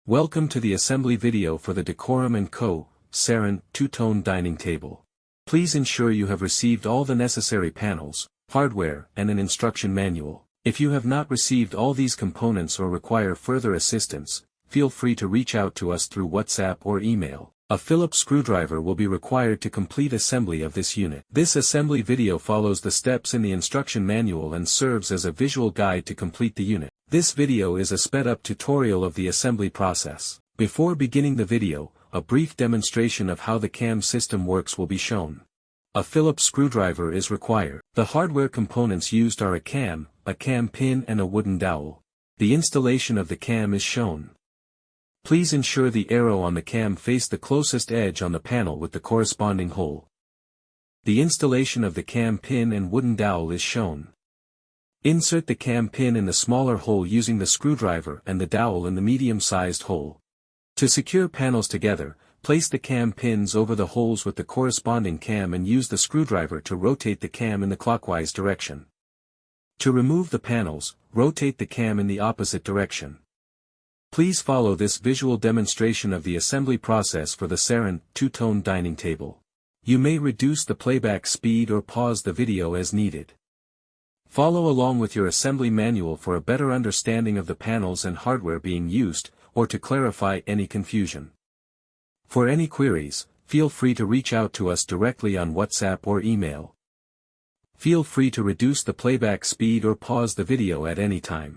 Welcome to the assembly video for the Decorum Co. Seren Two-Tone Dining Table. Please ensure you have received all the necessary panels, hardware, and an instruction manual. If you have not received all these components or require further assistance, feel free to reach out to us through WhatsApp or email. A Phillips screwdriver will be required to complete assembly of this unit. This assembly video follows the steps in the instruction manual and serves as a visual guide to complete the unit. This video is a sped-up tutorial of the assembly process. Before beginning the video, a brief demonstration of how the cam system works will be shown. A Phillips screwdriver is required. The hardware components used are a cam pin and a wooden dowel. The installation of the cam is shown. Please ensure the arrow on the cam face the closest edge on the panel with the corresponding hole. The installation of the cam pin and wooden dowel is shown. Insert the cam pin in the smaller hole using the screwdriver and the dowel in the medium-sized hole. To secure panels together, place the cam pins over the holes with the corresponding cam and use the screwdriver to rotate the cam in the clockwise direction. To remove the panels, rotate the cam in the opposite direction. Please follow this visual demonstration of the assembly process for the Seren Two-Tone Dining Table. You may reduce the playback speed or pause the video as needed. Follow along with your assembly manual for a better understanding of the panels and hardware being used, or to clarify any confusion. For any queries, feel free to reach out to us directly on WhatsApp or email. Feel free to reduce the playback speed or pause the video at any time.